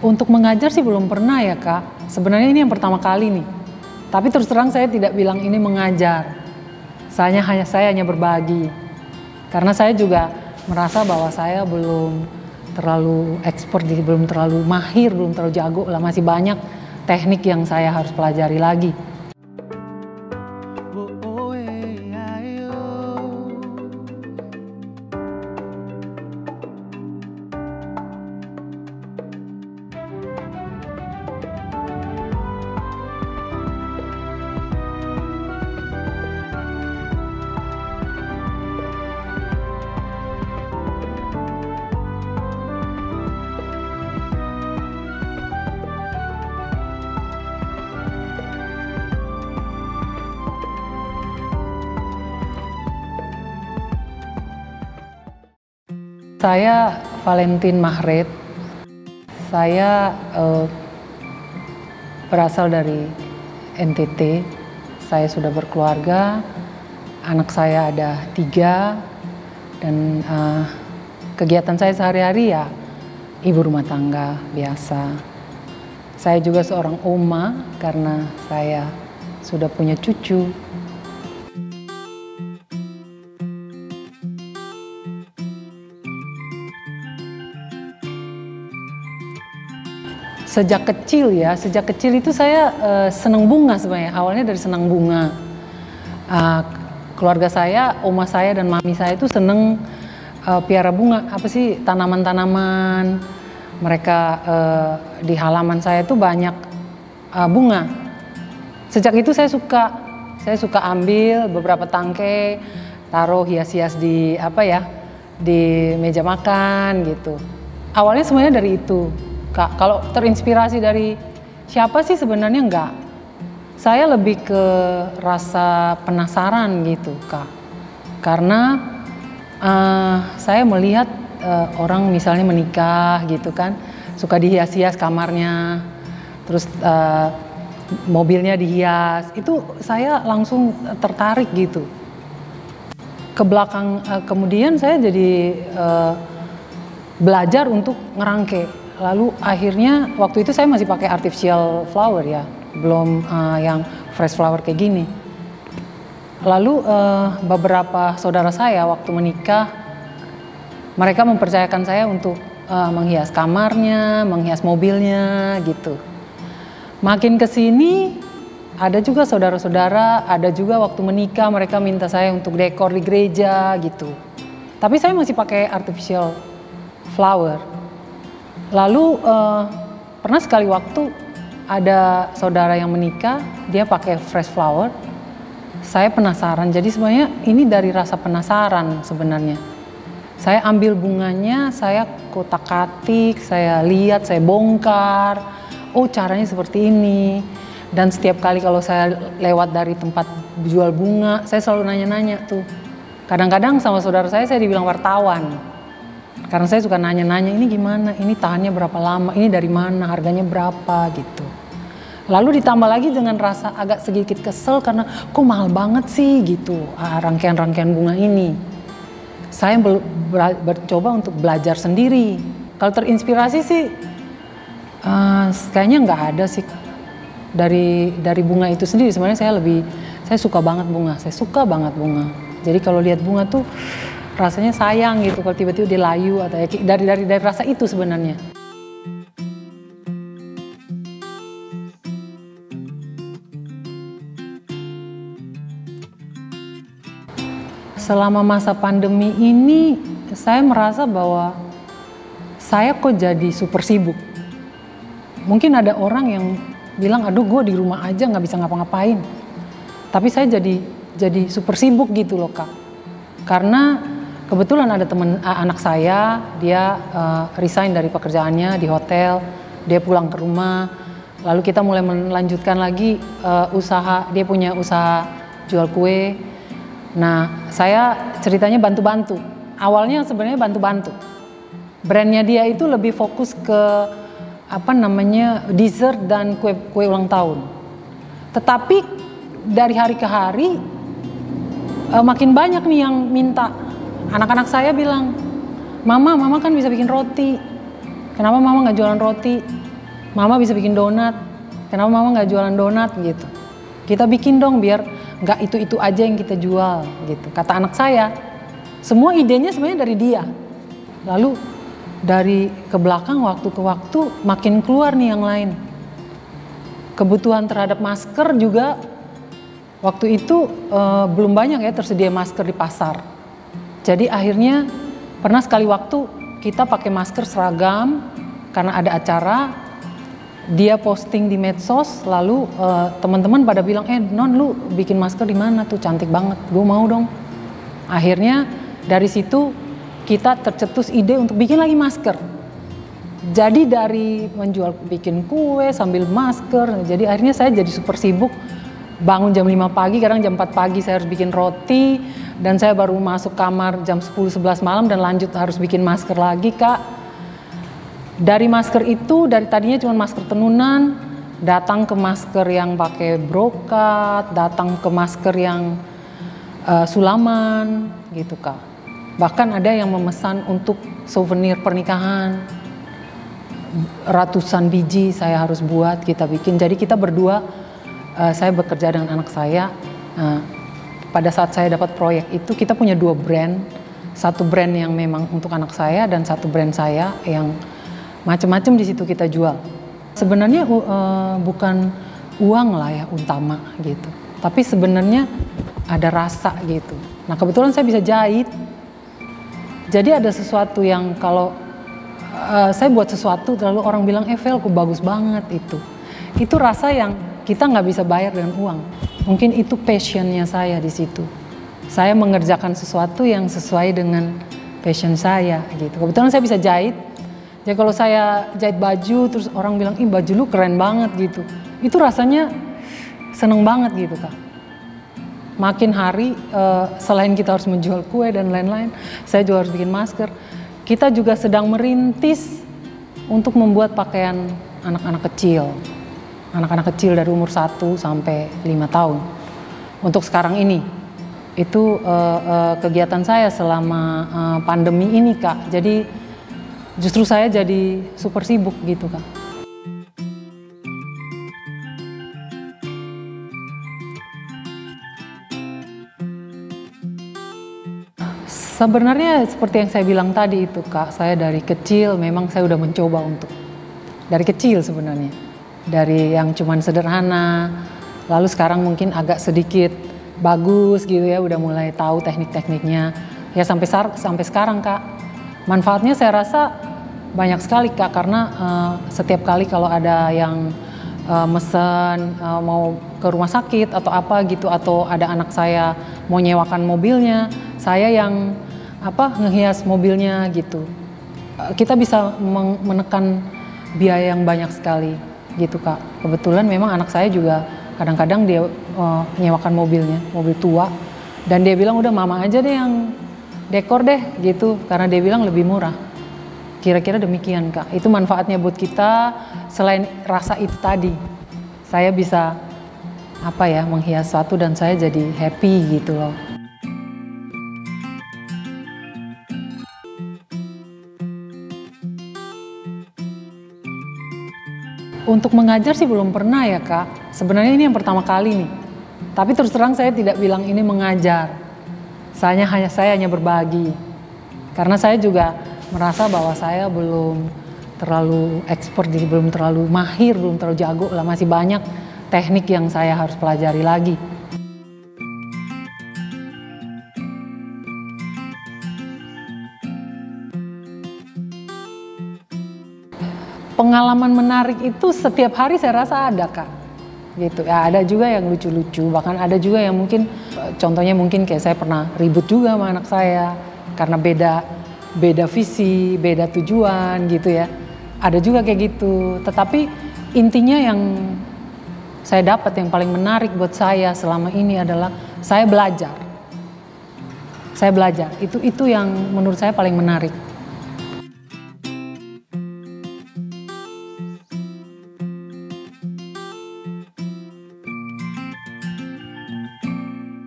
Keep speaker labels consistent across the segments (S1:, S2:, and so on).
S1: Untuk mengajar sih belum pernah ya Kak. Sebenarnya ini yang pertama kali nih. Tapi terus terang saya tidak bilang ini mengajar. Saya hanya berbagi. Karena saya juga merasa bahwa saya belum terlalu expert, belum terlalu mahir, belum terlalu jago lah. Masih banyak teknik yang saya harus pelajari lagi. Saya Valentin Mahret. Saya berasal dari NTT. Saya sudah berkeluarga. Anak saya ada 3 dan kegiatan saya sehari-hari ya ibu rumah tangga biasa. Saya juga seorang oma karena saya sudah punya cucu. Sejak kecil itu saya senang bunga sebenarnya. Awalnya dari senang bunga. Keluarga saya, oma saya dan mami saya itu senang piara bunga. Tanaman-tanaman. Mereka di halaman saya itu banyak bunga. Sejak itu saya suka ambil beberapa tangkai, taruh hias-hias di di meja makan gitu. Awalnya sebenarnya dari itu. Kak, kalau terinspirasi dari siapa sih sebenarnya enggak. Saya lebih ke rasa penasaran gitu Kak. Karena saya melihat orang misalnya menikah gitu kan, suka dihias-hias kamarnya, terus mobilnya dihias, itu saya langsung tertarik gitu. Ke belakang kemudian saya jadi belajar untuk ngerangkai. Lalu akhirnya waktu itu saya masih pakai artificial flower ya, belum yang fresh flower kayak gini. Lalu beberapa saudara saya waktu menikah, mereka mempercayakan saya untuk menghias kamarnya, menghias mobilnya gitu. Makin kesini ada juga saudara-saudara, ada juga waktu menikah mereka minta saya untuk dekor di gereja gitu. Tapi saya masih pakai artificial flower. Lalu pernah sekali waktu ada saudara yang menikah, dia pakai fresh flower. Saya penasaran, jadi sebenarnya ini dari rasa penasaran sebenarnya. Saya ambil bunganya, saya kotak-katik, saya lihat, saya bongkar. Oh caranya seperti ini. Dan setiap kali kalau saya lewat dari tempat jual bunga, saya selalu nanya-nanya tuh. Kadang-kadang sama saudara saya dibilang wartawan. Karena saya suka nanya-nanya, ini gimana, ini tahannya berapa lama, ini dari mana, harganya berapa gitu. Lalu ditambah lagi dengan rasa agak sedikit kesel karena kok mahal banget sih gitu rangkaian-rangkaian bunga ini. Saya bercoba untuk belajar sendiri. Kalau terinspirasi sih kayaknya nggak ada sih dari bunga itu sendiri. Sebenarnya saya suka banget bunga. Jadi kalau lihat bunga tuh rasanya sayang gitu kalau tiba-tiba dia layu atau dari rasa itu sebenarnya. Selama masa pandemi ini saya merasa bahwa saya kok jadi super sibuk. Mungkin ada orang yang bilang, aduh gue di rumah aja nggak bisa ngapa-ngapain. Tapi saya jadi super sibuk gitu loh Kak. Karena kebetulan ada anak saya, dia resign dari pekerjaannya di hotel, dia pulang ke rumah, lalu kita mulai melanjutkan lagi usaha, dia punya usaha jual kue. Nah, saya ceritanya bantu-bantu. Awalnya sebenarnya bantu-bantu. Brandnya dia itu lebih fokus ke dessert dan kue ulang tahun. Tetapi dari hari ke hari makin banyak nih yang minta. Anak-anak saya bilang, mama kan bisa bikin roti. Kenapa mama nggak jualan roti? Mama bisa bikin donat, kenapa mama nggak jualan donat gitu. Kita bikin dong biar nggak itu-itu aja yang kita jual gitu. Kata anak saya, semua idenya sebenarnya dari dia. Lalu dari ke belakang waktu ke waktu makin keluar nih yang lain. Kebutuhan terhadap masker juga waktu itu belum banyak ya tersedia masker di pasar. Jadi akhirnya pernah sekali waktu kita pakai masker seragam karena ada acara. Dia posting di medsos, lalu teman-teman pada bilang, Non lu bikin masker di mana tuh, cantik banget, gue mau dong. Akhirnya dari situ kita tercetus ide untuk bikin lagi masker. Jadi dari menjual bikin kue sambil masker, jadi akhirnya saya jadi super sibuk. Bangun jam 5 pagi, kadang jam 4 pagi saya harus bikin roti, dan saya baru masuk kamar jam 10-11 malam dan lanjut harus bikin masker lagi, Kak. Dari masker itu, dari tadinya cuma masker tenunan, datang ke masker yang pakai brokat, datang ke masker yang sulaman gitu, Kak. Bahkan ada yang memesan untuk souvenir pernikahan, ratusan biji saya harus buat, kita bikin. Jadi kita berdua, saya bekerja dengan anak saya. Pada saat saya dapat proyek itu, kita punya 2 brand. Satu brand yang memang untuk anak saya dan satu brand saya yang macam-macam di situ kita jual. Sebenarnya bukan uang lah ya utama gitu, tapi sebenarnya ada rasa gitu. Nah kebetulan saya bisa jahit, jadi ada sesuatu yang kalau saya buat sesuatu lalu orang bilang Vel, kok bagus banget itu rasa yang kita nggak bisa bayar dengan uang. Mungkin itu passionnya saya di situ. Saya mengerjakan sesuatu yang sesuai dengan passion saya gitu. Kebetulan saya bisa jahit. Ya kalau saya jahit baju terus orang bilang, ih baju lu keren banget gitu. Itu rasanya seneng banget gitu, Kak. Makin hari selain kita harus menjual kue dan lain-lain, saya juga harus bikin masker. Kita juga sedang merintis untuk membuat pakaian anak-anak kecil. Anak-anak kecil dari umur 1 sampai 5 tahun. Untuk sekarang ini, itu kegiatan saya selama pandemi ini, Kak. Jadi justru saya jadi super sibuk gitu, Kak. Sebenarnya seperti yang saya bilang tadi itu, Kak, saya dari kecil memang saya udah mencoba untuk dari kecil sebenarnya. Dari yang cuman sederhana, lalu sekarang mungkin agak sedikit bagus gitu ya, udah mulai tahu teknik-tekniknya. Ya sampai sekarang, Kak. Manfaatnya saya rasa banyak sekali, Kak, karena setiap kali kalau ada yang mesen mau ke rumah sakit atau apa gitu, atau ada anak saya mau nyewakan mobilnya, saya yang ngehias mobilnya gitu. Kita bisa menekan biaya yang banyak sekali gitu, Kak. Kebetulan memang anak saya juga kadang-kadang dia nyewakan mobilnya, mobil tua, dan dia bilang udah mama aja deh yang dekor deh gitu, karena dia bilang lebih murah. Kira-kira demikian, Kak. Itu manfaatnya buat kita. Selain rasa itu tadi, saya bisa menghias sesuatu dan saya jadi happy gitu loh. Untuk mengajar sih belum pernah ya, Kak. Sebenarnya ini yang pertama kali nih. Tapi terus terang saya tidak bilang ini mengajar. Saya hanya berbagi. Karena saya juga merasa bahwa saya belum terlalu expert, jadi belum terlalu mahir, belum terlalu jago lah, masih banyak teknik yang saya harus pelajari lagi. Pengalaman menarik itu setiap hari saya rasa ada, Kak. Gitu ya, ada juga yang lucu-lucu, bahkan ada juga yang mungkin contohnya mungkin kayak saya pernah ribut juga sama anak saya karena beda visi, beda tujuan gitu ya. Ada juga kayak gitu. Tetapi intinya yang saya dapat yang paling menarik buat saya selama ini adalah saya belajar. Saya belajar. Itu yang menurut saya paling menarik.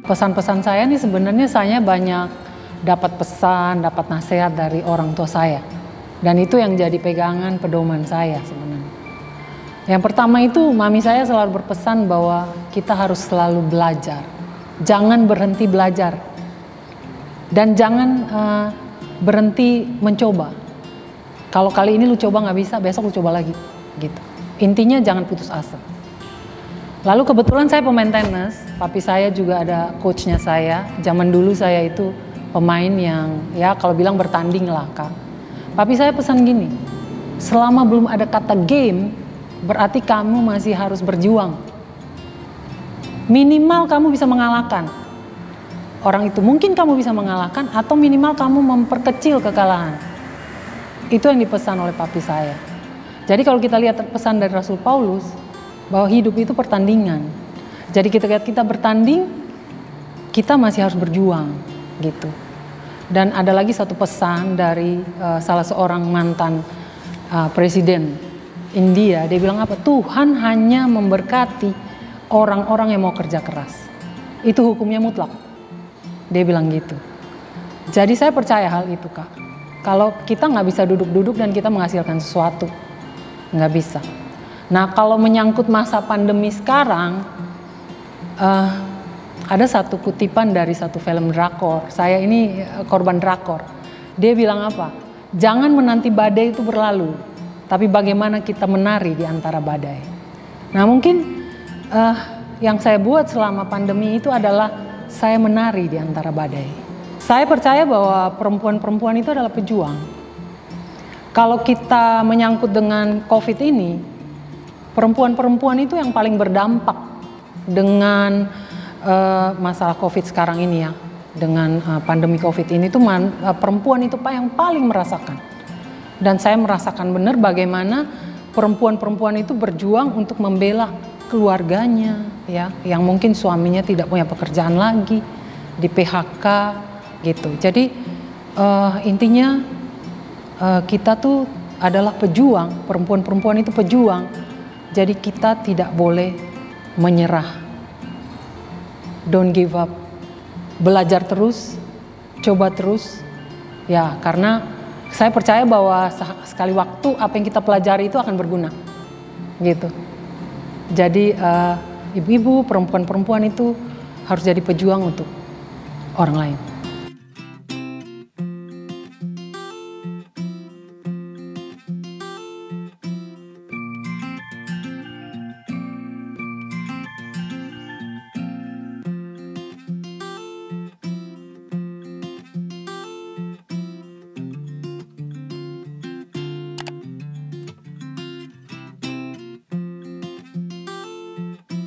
S1: Pesan-pesan saya nih sebenarnya saya banyak dapat pesan, dapat nasihat dari orang tua saya. Dan itu yang jadi pegangan pedoman saya sebenarnya. Yang pertama itu mami saya selalu berpesan bahwa kita harus selalu belajar. Jangan berhenti belajar. Dan jangan berhenti mencoba. Kalau kali ini lu coba nggak bisa, besok lu coba lagi. Gitu. Intinya jangan putus asa. Lalu kebetulan saya pemain tenis, papi saya juga ada coachnya saya. Zaman dulu saya itu pemain yang ya kalau bilang bertanding lah Kak. Papi saya pesan gini, selama belum ada kata game, berarti kamu masih harus berjuang. Minimal kamu bisa mengalahkan orang itu. Mungkin kamu bisa mengalahkan atau minimal kamu memperkecil kekalahan. Itu yang dipesan oleh papi saya. Jadi kalau kita lihat pesan dari Rasul Paulus, bahwa hidup itu pertandingan. Jadi ketika kita bertanding, kita masih harus berjuang gitu. Dan ada lagi satu pesan dari salah seorang mantan presiden India. Dia bilang apa? Tuhan hanya memberkati orang-orang yang mau kerja keras. Itu hukumnya mutlak. Dia bilang gitu. Jadi saya percaya hal itu Kak. Kalau kita nggak bisa duduk-duduk dan kita menghasilkan sesuatu, nggak bisa. Nah kalau menyangkut masa pandemi sekarang, ada satu kutipan dari satu film drakor. Saya ini korban drakor. Dia bilang apa? Jangan menanti badai itu berlalu, tapi bagaimana kita menari di antara badai. Nah mungkin yang saya buat selama pandemi itu adalah saya menari di antara badai. Saya percaya bahwa perempuan-perempuan itu adalah pejuang. Kalau kita menyangkut dengan COVID ini, perempuan-perempuan itu yang paling berdampak dengan masalah COVID sekarang ini ya. Dengan pandemi COVID ini tuh perempuan itu yang paling merasakan. Dan saya merasakan benar bagaimana perempuan-perempuan itu berjuang untuk membela keluarganya ya, yang mungkin suaminya tidak punya pekerjaan lagi, di PHK gitu. Jadi intinya kita tuh adalah pejuang, perempuan-perempuan itu pejuang. Jadi kita tidak boleh menyerah. Don't give up. Belajar terus, coba terus. Ya, karena saya percaya bahwa sekali waktu apa yang kita pelajari itu akan berguna. Gitu. Jadi ibu-ibu, perempuan-perempuan itu harus jadi pejuang untuk orang lain.